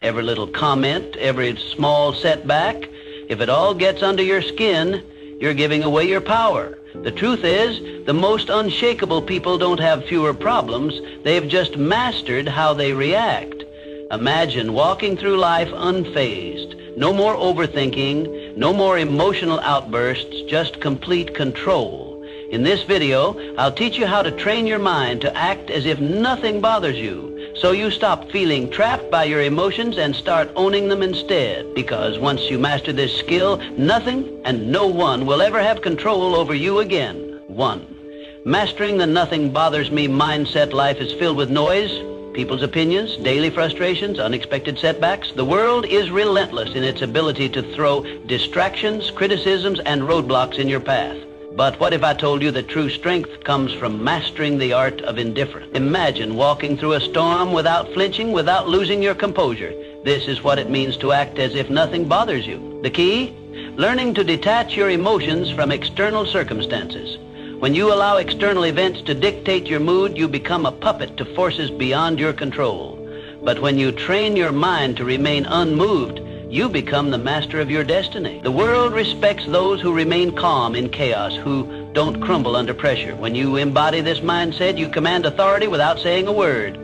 every little comment, every small setback, if it all gets under your skin, you're giving away your power. The truth is, the most unshakable people don't have fewer problems. They've just mastered how they react. Imagine walking through life unfazed. No more overthinking, no more emotional outbursts, just complete control. In this video, I'll teach you how to train your mind to act as if nothing bothers you, so you stop feeling trapped by your emotions and start owning them instead. Because once you master this skill, nothing and no one will ever have control over you again. 1. Mastering the nothing bothers me mindset. Life is filled with noise, people's opinions, daily frustrations, unexpected setbacks. The world is relentless in its ability to throw distractions, criticisms, and roadblocks in your path. But what if I told you that true strength comes from mastering the art of indifference? Imagine walking through a storm without flinching, without losing your composure. This is what it means to act as if nothing bothers you. The key? Learning to detach your emotions from external circumstances. When you allow external events to dictate your mood, you become a puppet to forces beyond your control. But when you train your mind to remain unmoved, you become the master of your destiny. The world respects those who remain calm in chaos, who don't crumble under pressure. When you embody this mindset, you command authority without saying a word.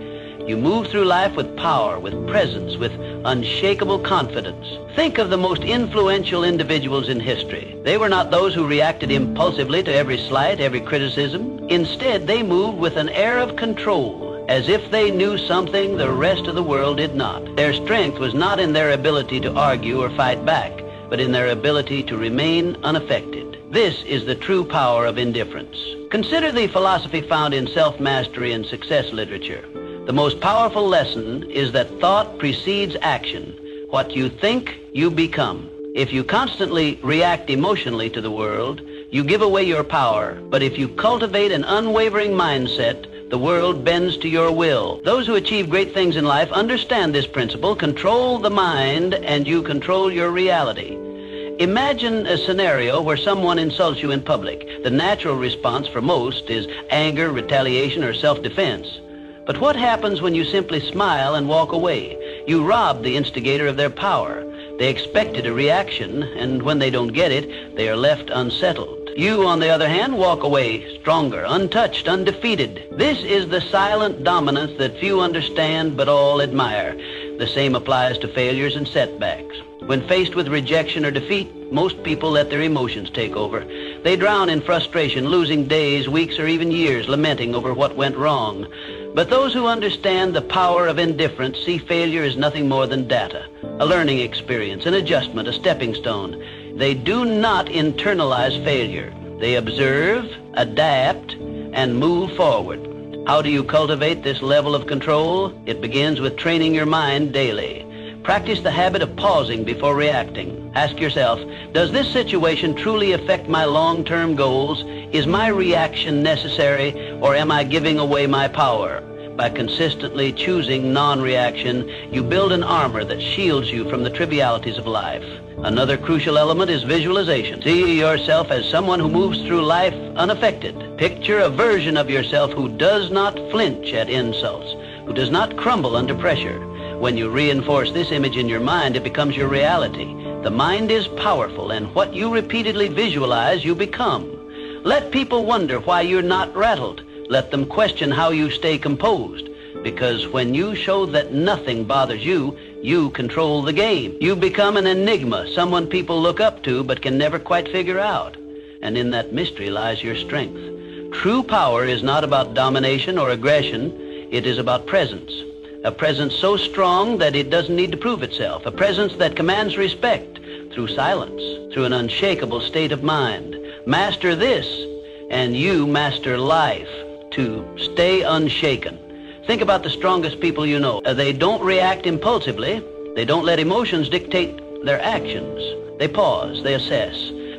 You move through life with power, with presence, with unshakable confidence. Think of the most influential individuals in history. They were not those who reacted impulsively to every slight, every criticism. Instead, they moved with an air of control, as if they knew something the rest of the world did not. Their strength was not in their ability to argue or fight back, but in their ability to remain unaffected. This is the true power of indifference. Consider the philosophy found in self-mastery and success literature. The most powerful lesson is that thought precedes action. What you think, you become. If you constantly react emotionally to the world, you give away your power. But if you cultivate an unwavering mindset, the world bends to your will. Those who achieve great things in life understand this principle. Control the mind and you control your reality. Imagine a scenario where someone insults you in public. The natural response for most is anger, retaliation, or self-defense. But what happens when you simply smile and walk away? You rob the instigator of their power. They expected a reaction, and when they don't get it, they are left unsettled. You, on the other hand, walk away stronger, untouched, undefeated. This is the silent dominance that few understand but all admire. The same applies to failures and setbacks. When faced with rejection or defeat, most people let their emotions take over. They drown in frustration, losing days, weeks, or even years lamenting over what went wrong. But those who understand the power of indifference see failure as nothing more than data, a learning experience, an adjustment, a stepping stone. They do not internalize failure. They observe, adapt, and move forward. How do you cultivate this level of control? It begins with training your mind daily. Practice the habit of pausing before reacting. Ask yourself, does this situation truly affect my long-term goals? Is my reaction necessary, or am I giving away my power? By consistently choosing non-reaction, you build an armor that shields you from the trivialities of life. Another crucial element is visualization. See yourself as someone who moves through life unaffected. Picture a version of yourself who does not flinch at insults, who does not crumble under pressure. When you reinforce this image in your mind, it becomes your reality. The mind is powerful, and what you repeatedly visualize, you become. Let people wonder why you're not rattled. Let them question how you stay composed. Because when you show that nothing bothers you, you control the game. You become an enigma, someone people look up to but can never quite figure out. And in that mystery lies your strength. True power is not about domination or aggression. It is about presence. A presence so strong that it doesn't need to prove itself. A presence that commands respect through silence, through an unshakable state of mind. Master this, and you master life. To stay unshaken. Think about the strongest people you know. They don't react impulsively. They don't let emotions dictate their actions. They pause, they assess,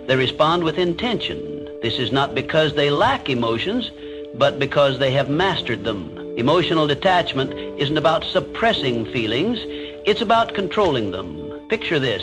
they respond with intention. This is not because they lack emotions, but because they have mastered them. Emotional detachment isn't about suppressing feelings, it's about controlling them. Picture this.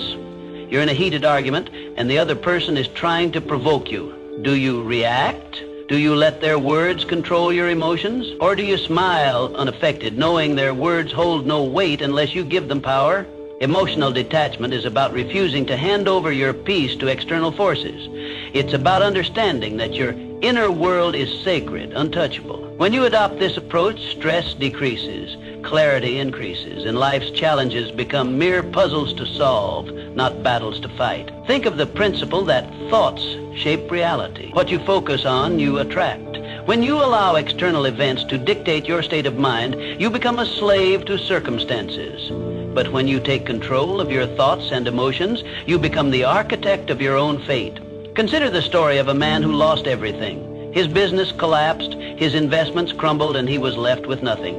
You're in a heated argument, and the other person is trying to provoke you. Do you react, Do you let their words control your emotions? Or do you smile unaffected, knowing their words hold no weight unless you give them power? Emotional detachment is about refusing to hand over your peace to external forces. It's about understanding that your inner world is sacred, untouchable. When you adopt this approach, stress decreases, clarity increases, and life's challenges become mere puzzles to solve, not battles to fight. Think of the principle that thoughts shape reality. What you focus on, you attract. When you allow external events to dictate your state of mind, you become a slave to circumstances. But when you take control of your thoughts and emotions, you become the architect of your own fate. Consider the story of a man who lost everything. His business collapsed, his investments crumbled, and he was left with nothing.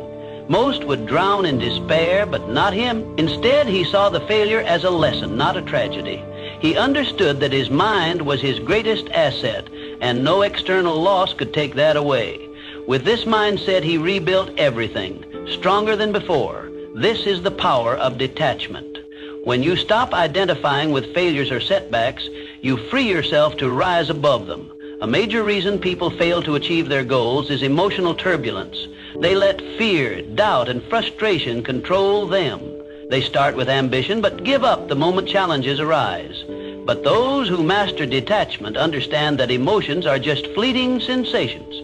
Most would drown in despair, but not him. Instead, he saw the failure as a lesson, not a tragedy. He understood that his mind was his greatest asset, and no external loss could take that away. With this mindset, he rebuilt everything, stronger than before. This is the power of detachment. When you stop identifying with failures or setbacks, you free yourself to rise above them. A major reason people fail to achieve their goals is emotional turbulence. They let fear, doubt, and frustration control them. They start with ambition, but give up the moment challenges arise. But those who master detachment understand that emotions are just fleeting sensations.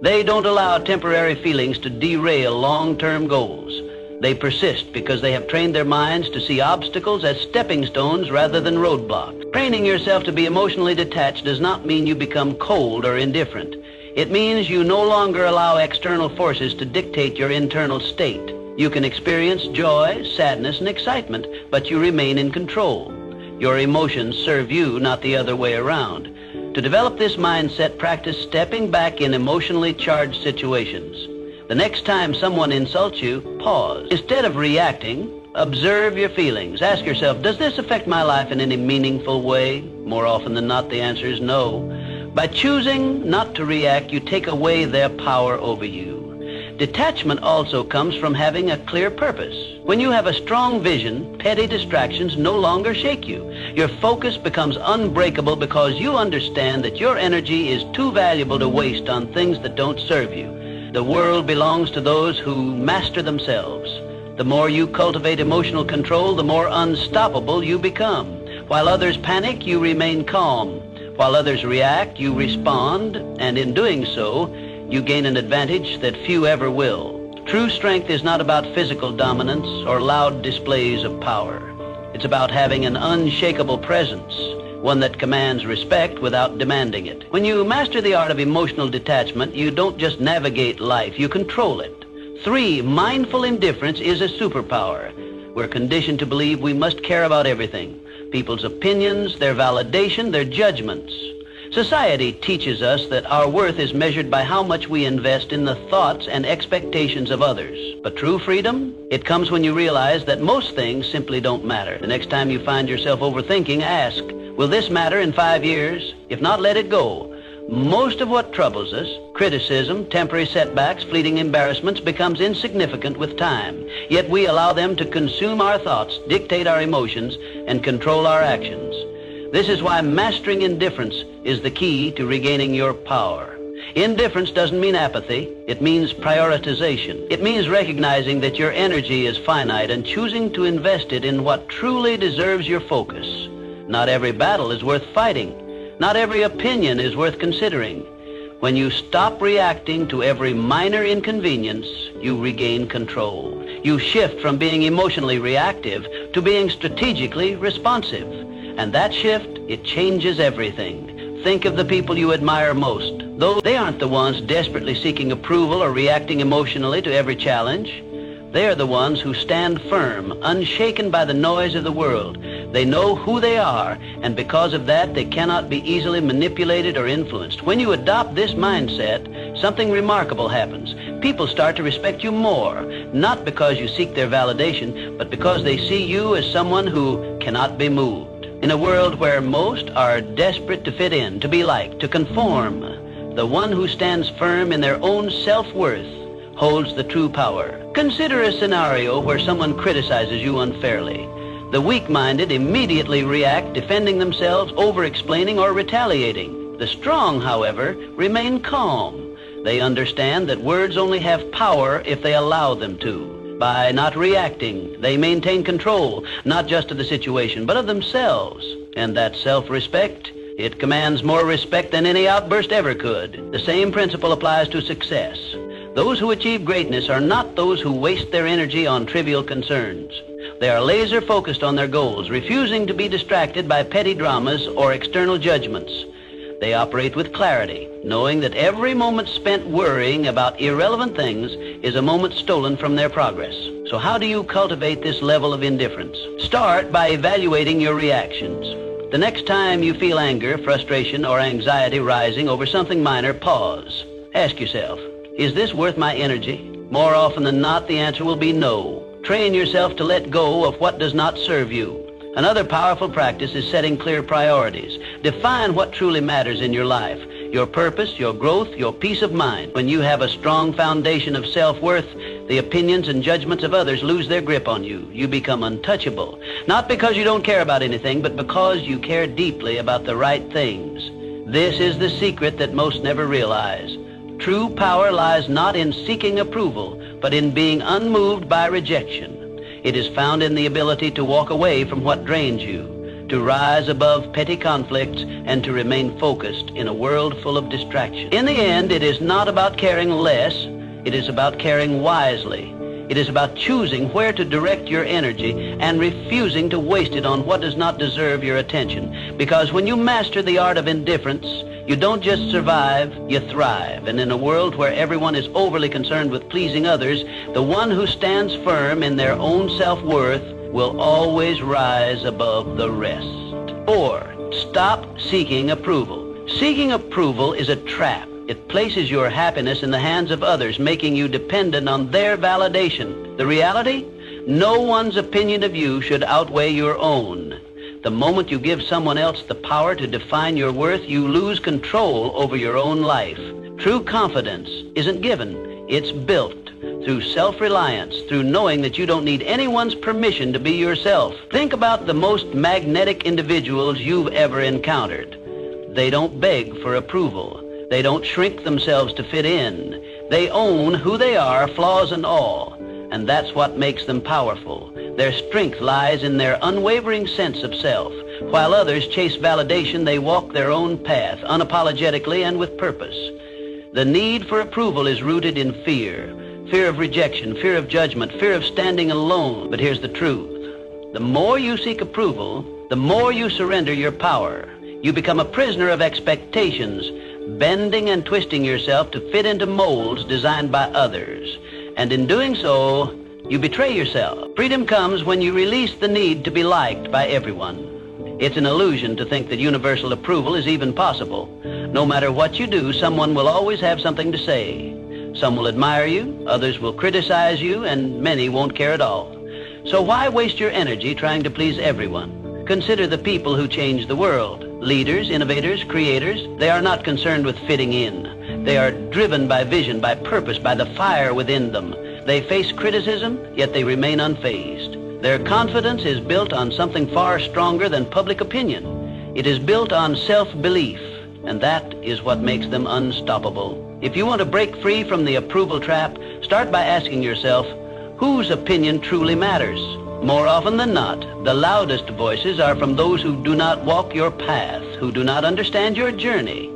They don't allow temporary feelings to derail long-term goals. They persist because they have trained their minds to see obstacles as stepping stones rather than roadblocks. Training yourself to be emotionally detached does not mean you become cold or indifferent. It means you no longer allow external forces to dictate your internal state. You can experience joy, sadness, and excitement, but you remain in control. Your emotions serve you, not the other way around. To develop this mindset, practice stepping back in emotionally charged situations. The next time someone insults you, pause. Instead of reacting, observe your feelings. Ask yourself, does this affect my life in any meaningful way? More often than not, the answer is no. By choosing not to react, you take away their power over you. Detachment also comes from having a clear purpose. When you have a strong vision, petty distractions no longer shake you. Your focus becomes unbreakable because you understand that your energy is too valuable to waste on things that don't serve you. The world belongs to those who master themselves. The more you cultivate emotional control, the more unstoppable you become. While others panic, you remain calm. While others react, you respond, and in doing so, you gain an advantage that few ever will. True strength is not about physical dominance or loud displays of power. It's about having an unshakable presence, one that commands respect without demanding it. When you master the art of emotional detachment, you don't just navigate life, you control it. 3, mindful indifference is a superpower. We're conditioned to believe we must care about everything. People's opinions, their validation, their judgments. Society teaches us that our worth is measured by how much we invest in the thoughts and expectations of others. But true freedom, it comes when you realize that most things simply don't matter. The next time you find yourself overthinking, ask, will this matter in 5 years? If not, let it go. Most of what troubles us, criticism, temporary setbacks, fleeting embarrassments, becomes insignificant with time. Yet we allow them to consume our thoughts, dictate our emotions, and control our actions. This is why mastering indifference is the key to regaining your power. Indifference doesn't mean apathy. It means prioritization. It means recognizing that your energy is finite and choosing to invest it in what truly deserves your focus. Not every battle is worth fighting. Not every opinion is worth considering. When you stop reacting to every minor inconvenience, you regain control. You shift from being emotionally reactive to being strategically responsive. And that shift, it changes everything. Think of the people you admire most. Though they aren't the ones desperately seeking approval or reacting emotionally to every challenge. They are the ones who stand firm, unshaken by the noise of the world. They know who they are, and because of that, they cannot be easily manipulated or influenced. When you adopt this mindset, something remarkable happens. People start to respect you more, not because you seek their validation, but because they see you as someone who cannot be moved. In a world where most are desperate to fit in, to be liked, to conform, the one who stands firm in their own self-worth holds the true power. Consider a scenario where someone criticizes you unfairly. The weak-minded immediately react, defending themselves, over-explaining, or retaliating. The strong, however, remain calm. They understand that words only have power if they allow them to. By not reacting, they maintain control, not just of the situation, but of themselves. And that self-respect, it commands more respect than any outburst ever could. The same principle applies to success. Those who achieve greatness are not those who waste their energy on trivial concerns. They are laser-focused on their goals, refusing to be distracted by petty dramas or external judgments. They operate with clarity, knowing that every moment spent worrying about irrelevant things is a moment stolen from their progress. So how do you cultivate this level of indifference? Start by evaluating your reactions. The next time you feel anger, frustration, or anxiety rising over something minor, pause. Ask yourself, is this worth my energy? More often than not, the answer will be no. Train yourself to let go of what does not serve you. Another powerful practice is setting clear priorities. Define what truly matters in your life, your purpose, your growth, your peace of mind. When you have a strong foundation of self-worth, the opinions and judgments of others lose their grip on you. You become untouchable, not because you don't care about anything, but because you care deeply about the right things. This is the secret that most never realize. True power lies not in seeking approval, but in being unmoved by rejection. It is found in the ability to walk away from what drains you, to rise above petty conflicts, and to remain focused in a world full of distraction. In the end, it is not about caring less, it is about caring wisely. It is about choosing where to direct your energy and refusing to waste it on what does not deserve your attention. Because when you master the art of indifference, you don't just survive, you thrive. And in a world where everyone is overly concerned with pleasing others, the one who stands firm in their own self-worth will always rise above the rest. 4, stop seeking approval. Seeking approval is a trap. It places your happiness in the hands of others, making you dependent on their validation. The reality? No one's opinion of you should outweigh your own. The moment you give someone else the power to define your worth, you lose control over your own life. True confidence isn't given, it's built through self-reliance, through knowing that you don't need anyone's permission to be yourself. Think about the most magnetic individuals you've ever encountered. They don't beg for approval. They don't shrink themselves to fit in. They own who they are, flaws and all. And that's what makes them powerful. Their strength lies in their unwavering sense of self. While others chase validation, they walk their own path, unapologetically and with purpose. The need for approval is rooted in fear. Fear of rejection, fear of judgment, fear of standing alone. But here's the truth. The more you seek approval, the more you surrender your power. You become a prisoner of expectations, bending and twisting yourself to fit into molds designed by others. And in doing so, you betray yourself. Freedom comes when you release the need to be liked by everyone. It's an illusion to think that universal approval is even possible. No matter what you do, someone will always have something to say. Some will admire you, others will criticize you, and many won't care at all. So why waste your energy trying to please everyone? Consider the people who change the world. Leaders, innovators, creators, they are not concerned with fitting in. They are driven by vision, by purpose, by the fire within them. They face criticism, yet they remain unfazed. Their confidence is built on something far stronger than public opinion. It is built on self-belief, and that is what makes them unstoppable. If you want to break free from the approval trap, start by asking yourself, whose opinion truly matters? More often than not, the loudest voices are from those who do not walk your path, who do not understand your journey.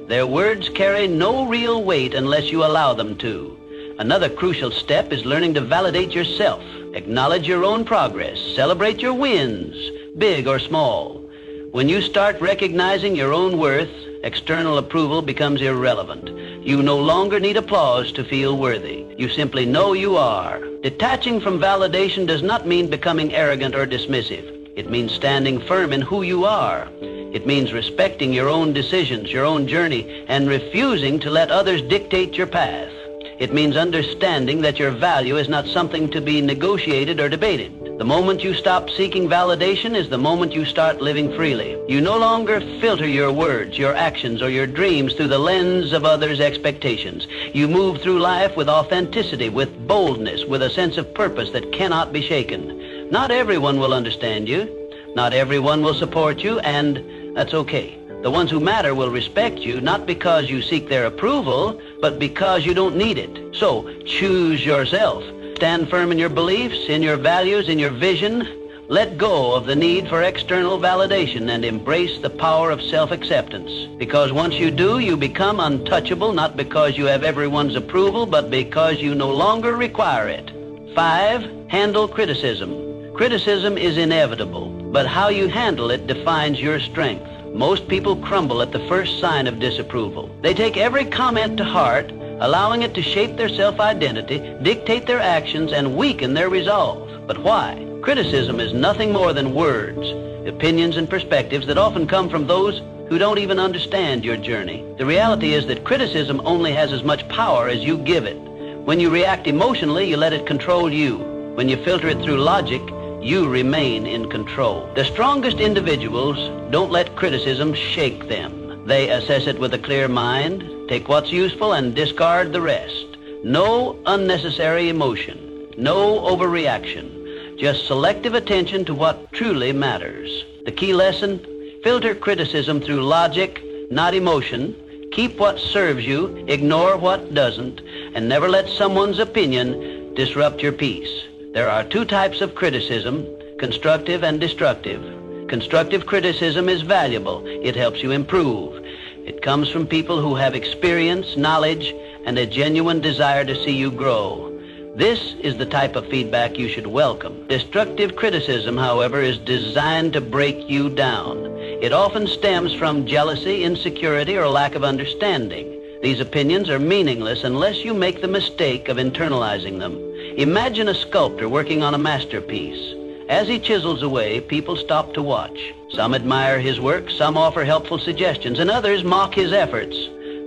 Their words carry no real weight unless you allow them to. Another crucial step is learning to validate yourself, acknowledge your own progress, celebrate your wins, big or small. When you start recognizing your own worth, external approval becomes irrelevant. You no longer need applause to feel worthy. You simply know you are. Detaching from validation does not mean becoming arrogant or dismissive. It means standing firm in who you are. It means respecting your own decisions, your own journey, and refusing to let others dictate your path. It means understanding that your value is not something to be negotiated or debated. The moment you stop seeking validation is the moment you start living freely. You no longer filter your words, your actions, or your dreams through the lens of others' expectations. You move through life with authenticity, with boldness, with a sense of purpose that cannot be shaken. Not everyone will understand you. Not everyone will support you, and that's okay. The ones who matter will respect you, not because you seek their approval, but because you don't need it. So, choose yourself. Stand firm in your beliefs, in your values, in your vision. Let go of the need for external validation and embrace the power of self-acceptance. Because once you do, you become untouchable, not because you have everyone's approval, but because you no longer require it. 5, handle criticism. Criticism is inevitable, but how you handle it defines your strength. Most people crumble at the first sign of disapproval. They take every comment to heart, allowing it to shape their self-identity, dictate their actions, and weaken their resolve. But why? Criticism is nothing more than words, opinions, and perspectives that often come from those who don't even understand your journey. The reality is that criticism only has as much power as you give it. When you react emotionally, you let it control you. When you filter it through logic, you remain in control. The strongest individuals don't let criticism shake them. They assess it with a clear mind, take what's useful, and discard the rest. No unnecessary emotion, no overreaction. Just selective attention to what truly matters. The key lesson, filter criticism through logic, not emotion. Keep what serves you, ignore what doesn't, and never let someone's opinion disrupt your peace. There are 2 types of criticism, constructive and destructive. Constructive criticism is valuable. It helps you improve. It comes from people who have experience, knowledge, and a genuine desire to see you grow. This is the type of feedback you should welcome. Destructive criticism, however, is designed to break you down. It often stems from jealousy, insecurity, or lack of understanding. These opinions are meaningless unless you make the mistake of internalizing them. Imagine a sculptor working on a masterpiece. As he chisels away, people stop to watch. Some admire his work, some offer helpful suggestions, and others mock his efforts.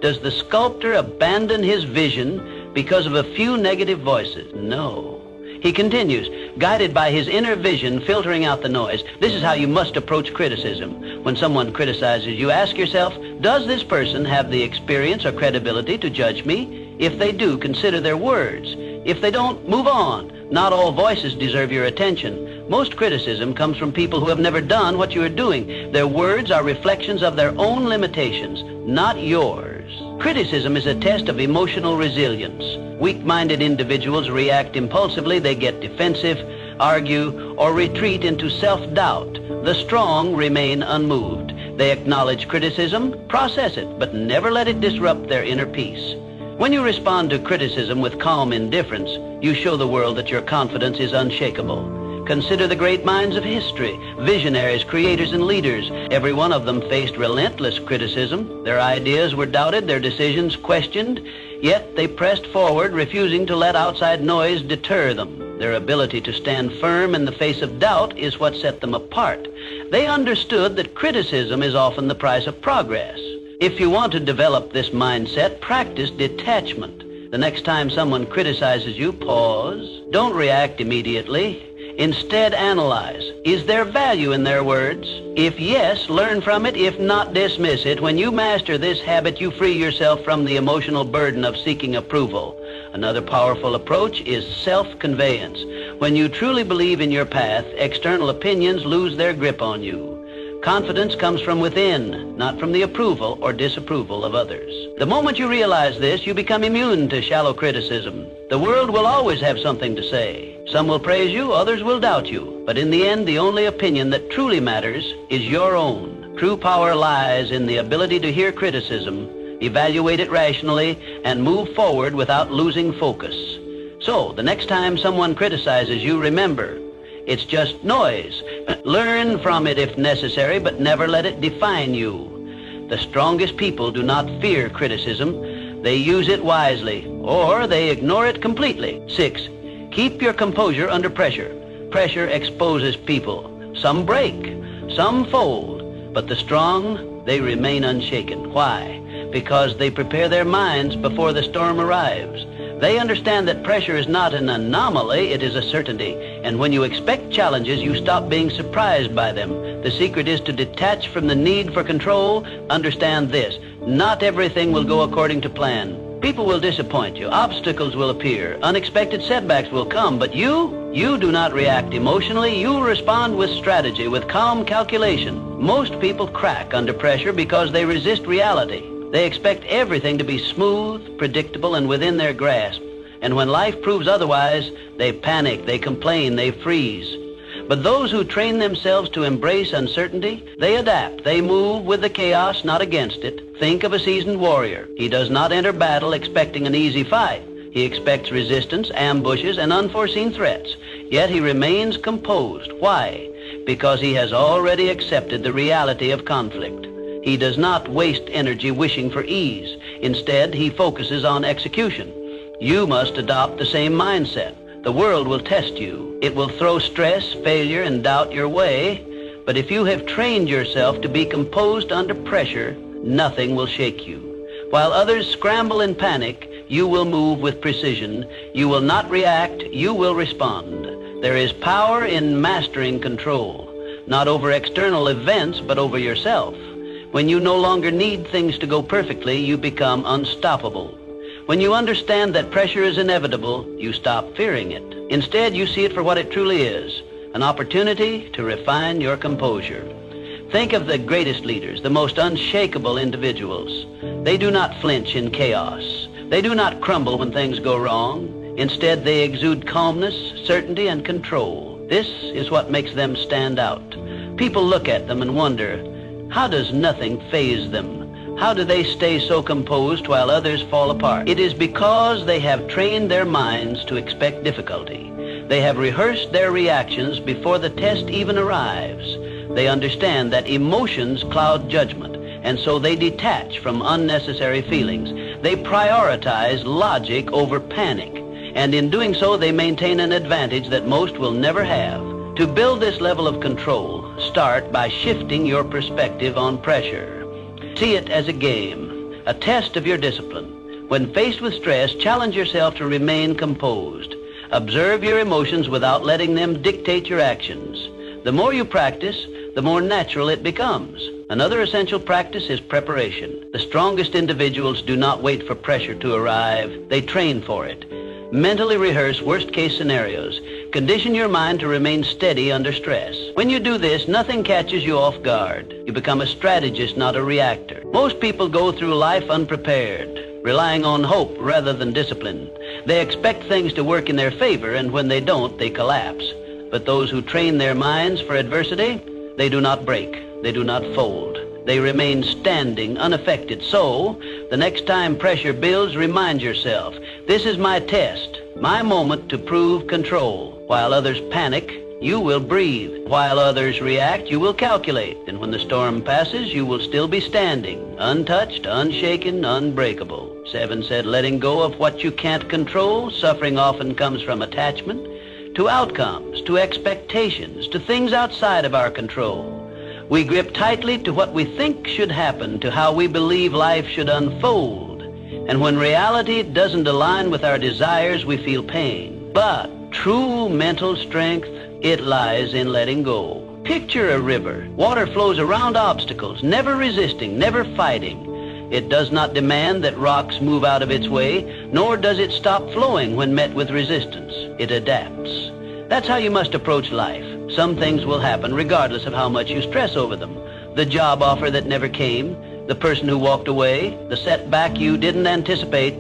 Does the sculptor abandon his vision because of a few negative voices? No. He continues, guided by his inner vision, filtering out the noise. This is how you must approach criticism. When someone criticizes you, ask yourself, does this person have the experience or credibility to judge me? If they do, consider their words. If they don't, move on. Not all voices deserve your attention. Most criticism comes from people who have never done what you are doing. Their words are reflections of their own limitations, not yours. Criticism is a test of emotional resilience. Weak-minded individuals react impulsively. They get defensive, argue, or retreat into self-doubt. The strong remain unmoved. They acknowledge criticism, process it, but never let it disrupt their inner peace. When you respond to criticism with calm indifference, you show the world that your confidence is unshakable. Consider the great minds of history, visionaries, creators, and leaders. Every one of them faced relentless criticism. Their ideas were doubted, their decisions questioned, yet they pressed forward, refusing to let outside noise deter them. Their ability to stand firm in the face of doubt is what set them apart. They understood that criticism is often the price of progress. If you want to develop this mindset, practice detachment. The next time someone criticizes you, pause. Don't react immediately. Instead, analyze. Is there value in their words? If yes, learn from it. If not, dismiss it. When you master this habit, you free yourself from the emotional burden of seeking approval. Another powerful approach is self-conveyance. When you truly believe in your path, external opinions lose their grip on you. Confidence comes from within, not from the approval or disapproval of others. The moment you realize this, you become immune to shallow criticism. The world will always have something to say. Some will praise you, others will doubt you. But in the end, the only opinion that truly matters is your own. True power lies in the ability to hear criticism, evaluate it rationally, and move forward without losing focus. So, the next time someone criticizes you, remember, it's just noise. Learn from it if necessary, but never let it define you. The strongest people do not fear criticism. They use it wisely, or they ignore it completely. 6, keep your composure under pressure. Pressure exposes people. Some break, some fold, but the strong, they remain unshaken. Why? Because they prepare their minds before the storm arrives. They understand that pressure is not an anomaly, it is a certainty. And when you expect challenges, you stop being surprised by them. The secret is to detach from the need for control. Understand this: not everything will go according to plan. People will disappoint you. Obstacles will appear. Unexpected setbacks will come. But you do not react emotionally. You respond with strategy, with calm calculation. Most people crack under pressure because they resist reality. They expect everything to be smooth, predictable, and within their grasp. And when life proves otherwise, they panic, they complain, they freeze. But those who train themselves to embrace uncertainty, they adapt. They move with the chaos, not against it. Think of a seasoned warrior. He does not enter battle expecting an easy fight. He expects resistance, ambushes, and unforeseen threats. Yet he remains composed. Why? Because he has already accepted the reality of conflict. He does not waste energy wishing for ease. Instead, he focuses on execution. You must adopt the same mindset. The world will test you. It will throw stress, failure, and doubt your way. But if you have trained yourself to be composed under pressure, nothing will shake you. While others scramble in panic, you will move with precision. You will not react, you will respond. There is power in mastering control, not over external events, but over yourself. When you no longer need things to go perfectly, you become unstoppable. When you understand that pressure is inevitable, you stop fearing it. Instead, you see it for what it truly is, an opportunity to refine your composure. Think of the greatest leaders, the most unshakable individuals. They do not flinch in chaos. They do not crumble when things go wrong. Instead, they exude calmness, certainty, and control. This is what makes them stand out. People look at them and wonder, how does nothing faze them? How do they stay so composed while others fall apart? It is because they have trained their minds to expect difficulty. They have rehearsed their reactions before the test even arrives. They understand that emotions cloud judgment, and so they detach from unnecessary feelings. They prioritize logic over panic, and in doing so, they maintain an advantage that most will never have. To build this level of control, start by shifting your perspective on pressure. See it as a game, a test of your discipline. When faced with stress, challenge yourself to remain composed. Observe your emotions without letting them dictate your actions. The more you practice, the more natural it becomes. Another essential practice is preparation. The strongest individuals do not wait for pressure to arrive. They train for it. Mentally rehearse worst-case scenarios. Condition your mind to remain steady under stress. When you do this, nothing catches you off guard. You become a strategist, not a reactor. Most people go through life unprepared, relying on hope rather than discipline. They expect things to work in their favor, and when they don't, they collapse. But those who train their minds for adversity, they do not break. They do not fold. They remain standing, unaffected. So, the next time pressure builds, remind yourself, this is my test, my moment to prove control. While others panic, you will breathe. While others react, you will calculate. And when the storm passes, you will still be standing, untouched, unshaken, unbreakable. 7 said, letting go of what you can't control. Suffering often comes from attachment to outcomes, to expectations, to things outside of our control. We grip tightly to what we think should happen, to how we believe life should unfold. And when reality doesn't align with our desires, we feel pain. But true mental strength, it lies in letting go. Picture a river. Water flows around obstacles, never resisting, never fighting. It does not demand that rocks move out of its way, nor does it stop flowing when met with resistance. It adapts. That's how you must approach life. Some things will happen regardless of how much you stress over them. The job offer that never came, the person who walked away, the setback you didn't anticipate.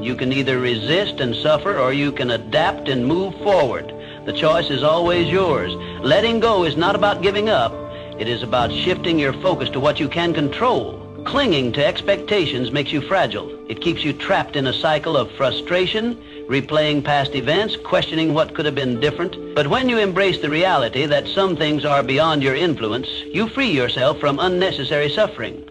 You can either resist and suffer, or you can adapt and move forward. The choice is always yours. Letting go is not about giving up. It is about shifting your focus to what you can control. Clinging to expectations makes you fragile. It keeps you trapped in a cycle of frustration, replaying past events, questioning what could have been different. But when you embrace the reality that some things are beyond your influence, you free yourself from unnecessary suffering.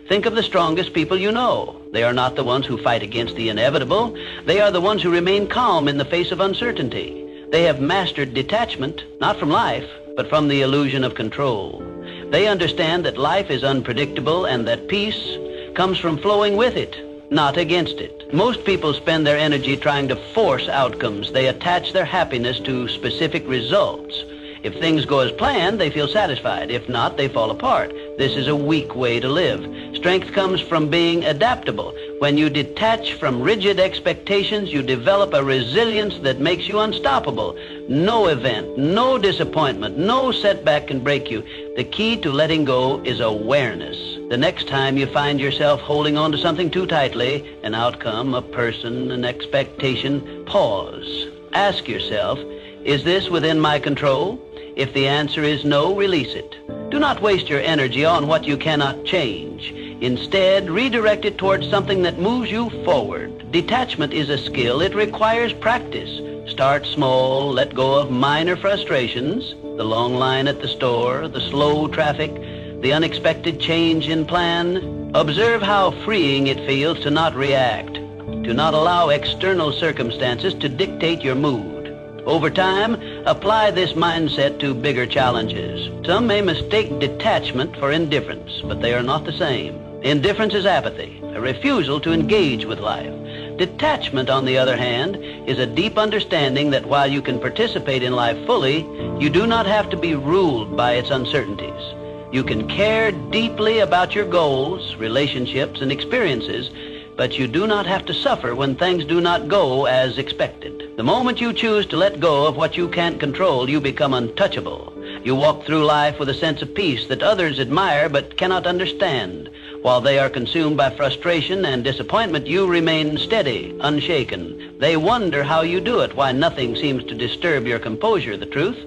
Think of the strongest people you know. They are not the ones who fight against the inevitable. They are the ones who remain calm in the face of uncertainty. They have mastered detachment, not from life, but from the illusion of control. They understand that life is unpredictable and that peace comes from flowing with it, not against it. Most people spend their energy trying to force outcomes. They attach their happiness to specific results. If things go as planned, they feel satisfied. If not, they fall apart. This is a weak way to live. Strength comes from being adaptable. When you detach from rigid expectations, you develop a resilience that makes you unstoppable. No event, no disappointment, no setback can break you. The key to letting go is awareness. The next time you find yourself holding on to something too tightly, an outcome, a person, an expectation, pause. Ask yourself, is this within my control? If the answer is no, release it. Do not waste your energy on what you cannot change. Instead, redirect it towards something that moves you forward. Detachment is a skill. It requires practice. Start small, let go of minor frustrations, the long line at the store, the slow traffic, the unexpected change in plan. Observe how freeing it feels to not react, to not allow external circumstances to dictate your mood. Over time, apply this mindset to bigger challenges. Some may mistake detachment for indifference, but they are not the same. Indifference is apathy, a refusal to engage with life. Detachment, on the other hand, is a deep understanding that while you can participate in life fully, you do not have to be ruled by its uncertainties. You can care deeply about your goals, relationships, and experiences, but you do not have to suffer when things do not go as expected. The moment you choose to let go of what you can't control, you become untouchable. You walk through life with a sense of peace that others admire but cannot understand. While they are consumed by frustration and disappointment, you remain steady, unshaken. They wonder how you do it, why nothing seems to disturb your composure. The truth?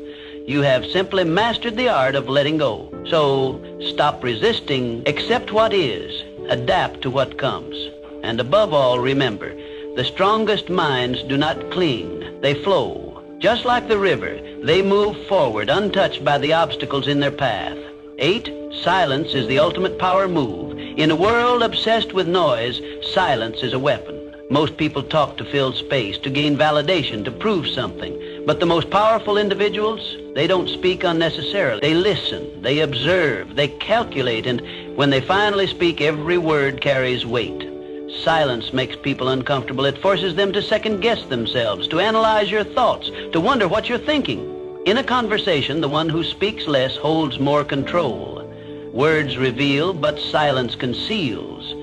You have simply mastered the art of letting go. So stop resisting, accept what is, adapt to what comes. And above all, remember, the strongest minds do not cling, they flow. Just like the river, they move forward untouched by the obstacles in their path. 8. Silence is the ultimate power move. In a world obsessed with noise, silence is a weapon. Most people talk to fill space, to gain validation, to prove something. But the most powerful individuals, they don't speak unnecessarily. They listen, they observe, they calculate, and when they finally speak, every word carries weight. Silence makes people uncomfortable. It forces them to second-guess themselves, to analyze your thoughts, to wonder what you're thinking. In a conversation, the one who speaks less holds more control. Words reveal, but silence conceals.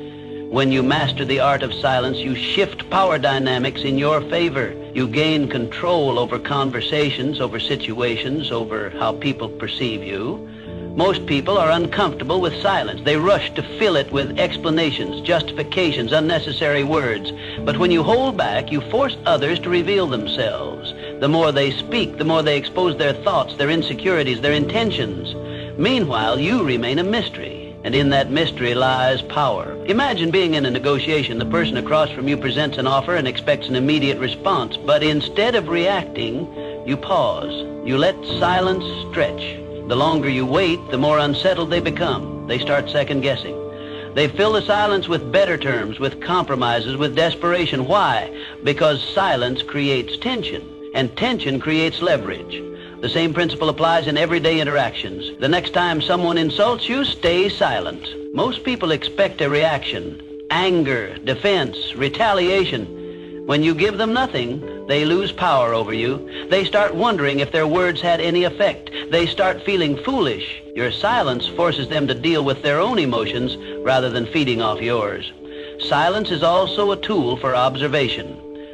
When you master the art of silence, you shift power dynamics in your favor. You gain control over conversations, over situations, over how people perceive you. Most people are uncomfortable with silence. They rush to fill it with explanations, justifications, unnecessary words. But when you hold back, you force others to reveal themselves. The more they speak, the more they expose their thoughts, their insecurities, their intentions. Meanwhile, you remain a mystery, and in that mystery lies power. Imagine being in a negotiation. The person across from you presents an offer and expects an immediate response, but instead of reacting, you pause. You let silence stretch. The longer you wait, the more unsettled they become. They start second-guessing. They fill the silence with better terms, with compromises, with desperation. Why? Because silence creates tension, and tension creates leverage. The same principle applies in everyday interactions. The next time someone insults you, stay silent. Most people expect a reaction: anger, defense, retaliation. When you give them nothing, they lose power over you. They start wondering if their words had any effect. They start feeling foolish. Your silence forces them to deal with their own emotions rather than feeding off yours. Silence is also a tool for observation.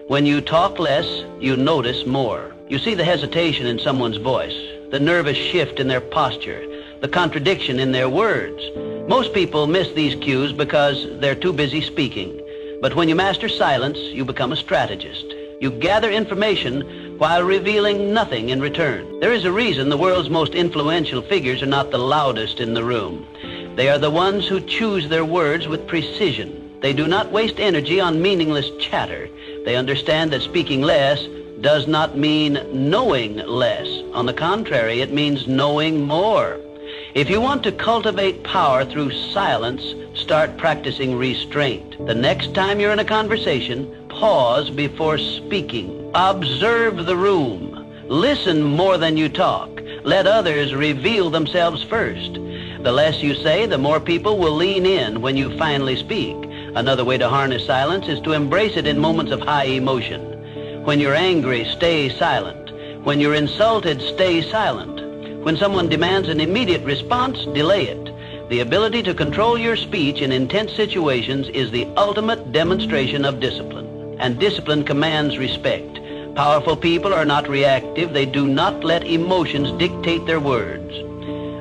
When you talk less, you notice more. You see the hesitation in someone's voice, the nervous shift in their posture, the contradiction in their words. Most people miss these cues because they're too busy speaking. But when you master silence, you become a strategist. You gather information while revealing nothing in return. There is a reason the world's most influential figures are not the loudest in the room. They are the ones who choose their words with precision. They do not waste energy on meaningless chatter. They understand that speaking less does not mean knowing less. On the contrary, it means knowing more. If you want to cultivate power through silence, start practicing restraint. The next time you're in a conversation, pause before speaking. Observe the room. Listen more than you talk. Let others reveal themselves first. The less you say, the more people will lean in when you finally speak. Another way to harness silence is to embrace it in moments of high emotion. When you're angry, stay silent. When you're insulted, stay silent. When someone demands an immediate response, delay it. The ability to control your speech in intense situations is the ultimate demonstration of discipline, and discipline commands respect. Powerful people are not reactive. They do not let emotions dictate their words.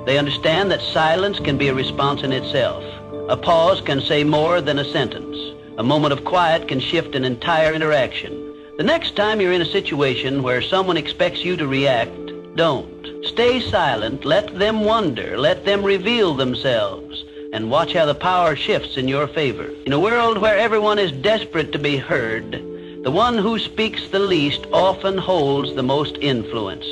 They understand that silence can be a response in itself. A pause can say more than a sentence. A moment of quiet can shift an entire interaction. The next time you're in a situation where someone expects you to react, don't. Stay silent, let them wonder, let them reveal themselves, and watch how the power shifts in your favor. In a world where everyone is desperate to be heard, the one who speaks the least often holds the most influence.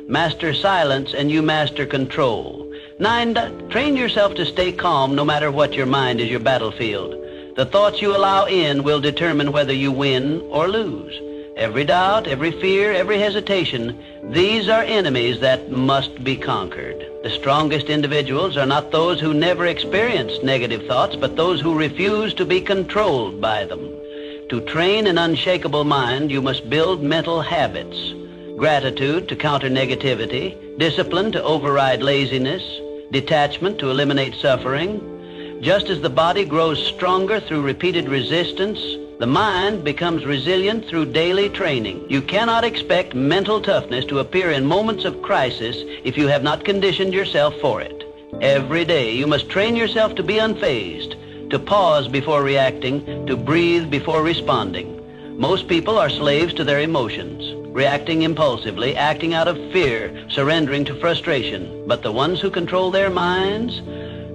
Master silence and you master control. 9, train yourself to stay calm no matter what your mind is your battlefield. The thoughts you allow in will determine whether you win or lose. Every doubt, every fear, every hesitation, these are enemies that must be conquered. The strongest individuals are not those who never experience negative thoughts, but those who refuse to be controlled by them. To train an unshakable mind, you must build mental habits. Gratitude to counter negativity, discipline to override laziness, detachment to eliminate suffering. Just as the body grows stronger through repeated resistance, the mind becomes resilient through daily training. You cannot expect mental toughness to appear in moments of crisis if you have not conditioned yourself for it. Every day you must train yourself to be unfazed, to pause before reacting, to breathe before responding. Most people are slaves to their emotions, reacting impulsively, acting out of fear, surrendering to frustration. But the ones who control their minds,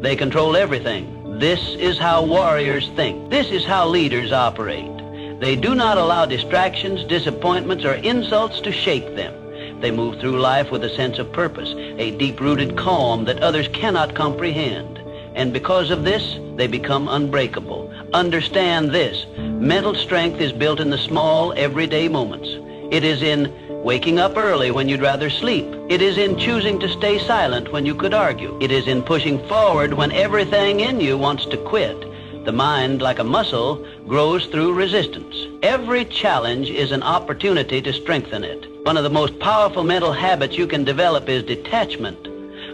they control everything. This is how warriors think. This is how leaders operate. They do not allow distractions, disappointments, or insults to shake them. They move through life with a sense of purpose, a deep-rooted calm that others cannot comprehend. And because of this, they become unbreakable. Understand this: mental strength is built in the small, everyday moments. It is in waking up early when you'd rather sleep. It is in choosing to stay silent when you could argue. It is in pushing forward when everything in you wants to quit. The mind, like a muscle, grows through resistance. Every challenge is an opportunity to strengthen it. One of the most powerful mental habits you can develop is detachment.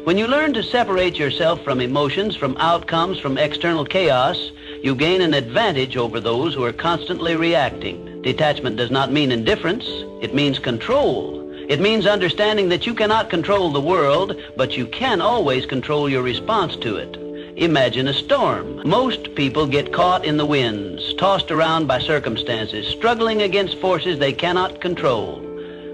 When you learn to separate yourself from emotions, from outcomes, from external chaos, you gain an advantage over those who are constantly reacting. Detachment does not mean indifference. It means control. It means understanding that you cannot control the world, but you can always control your response to it. Imagine a storm. Most people get caught in the winds, tossed around by circumstances, struggling against forces they cannot control.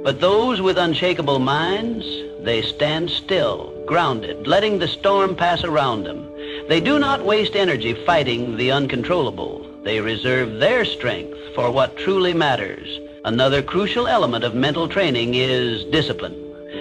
But those with unshakable minds, they stand still, grounded, letting the storm pass around them. They do not waste energy fighting the uncontrollable. They reserve their strength for what truly matters. Another crucial element of mental training is discipline.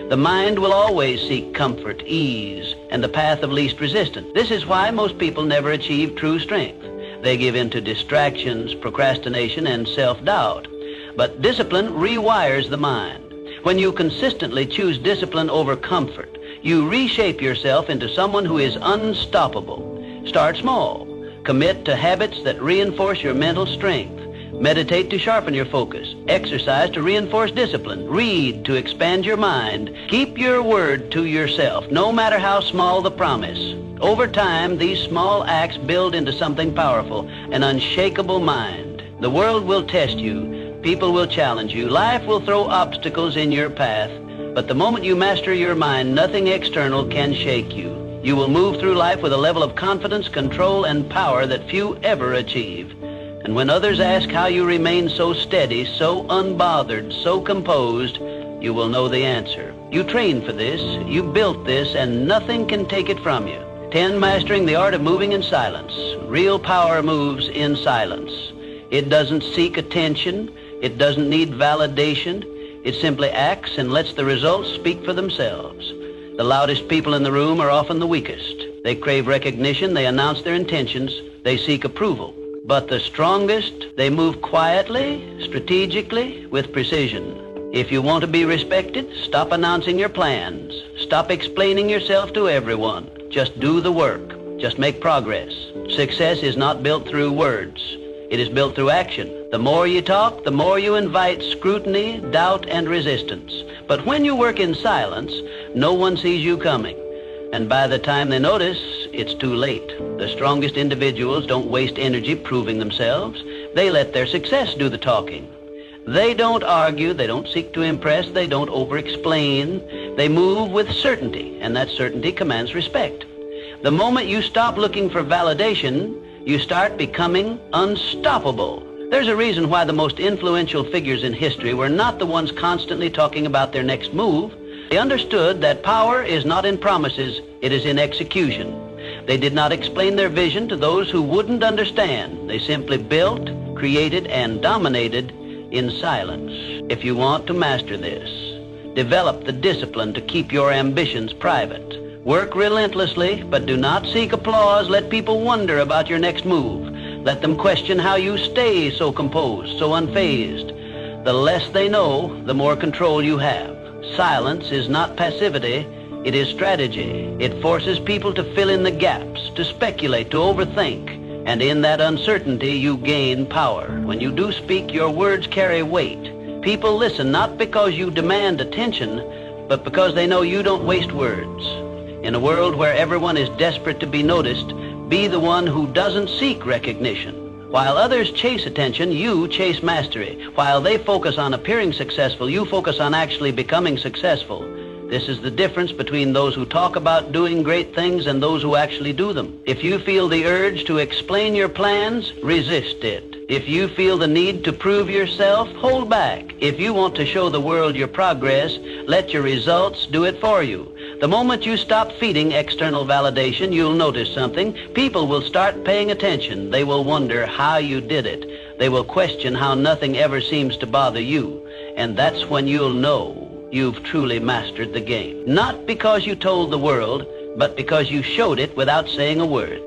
The mind will always seek comfort, ease, and the path of least resistance. This is why most people never achieve true strength. They give in to distractions, procrastination, and self-doubt. But discipline rewires the mind. When you consistently choose discipline over comfort, you reshape yourself into someone who is unstoppable. Start small. Commit to habits that reinforce your mental strength. Meditate to sharpen your focus. Exercise to reinforce discipline. Read to expand your mind. Keep your word to yourself, no matter how small the promise. Over time, these small acts build into something powerful, an unshakable mind. The world will test you. People will challenge you. Life will throw obstacles in your path. But the moment you master your mind, nothing external can shake you. You will move through life with a level of confidence, control, and power that few ever achieve. And when others ask how you remain so steady, so unbothered, so composed, you will know the answer. You trained for this, you built this, and nothing can take it from you. 10, mastering the art of moving in silence. Real power moves in silence. It doesn't seek attention. It doesn't need validation. It simply acts and lets the results speak for themselves. The loudest people in the room are often the weakest. They crave recognition, they announce their intentions, they seek approval. But the strongest, they move quietly, strategically, with precision. If you want to be respected, stop announcing your plans. Stop explaining yourself to everyone. Just do the work. Just make progress. Success is not built through words. It is built through action. The more you talk, the more you invite scrutiny, doubt, and resistance. But when you work in silence, no one sees you coming. And by the time they notice, it's too late. The strongest individuals don't waste energy proving themselves. They let their success do the talking. They don't argue, they don't seek to impress, they don't over-explain. They move with certainty, and that certainty commands respect. The moment you stop looking for validation, you start becoming unstoppable. There's a reason why the most influential figures in history were not the ones constantly talking about their next move. They understood that power is not in promises, it is in execution. They did not explain their vision to those who wouldn't understand. They simply built, created, and dominated in silence. If you want to master this, develop the discipline to keep your ambitions private. Work relentlessly, but do not seek applause. Let people wonder about your next move. Let them question how you stay so composed, so unfazed. The less they know, the more control you have. Silence is not passivity, it is strategy. It forces people to fill in the gaps, to speculate, to overthink. And in that uncertainty, you gain power. When you do speak, your words carry weight. People listen not because you demand attention, but because they know you don't waste words. In a world where everyone is desperate to be noticed, be the one who doesn't seek recognition. While others chase attention, you chase mastery. While they focus on appearing successful, you focus on actually becoming successful. This is the difference between those who talk about doing great things and those who actually do them. If you feel the urge to explain your plans, resist it. If you feel the need to prove yourself, hold back. If you want to show the world your progress, let your results do it for you. The moment you stop feeding external validation, you'll notice something. People will start paying attention. They will wonder how you did it. They will question how nothing ever seems to bother you. And that's when you'll know you've truly mastered the game. Not because you told the world, but because you showed it without saying a word.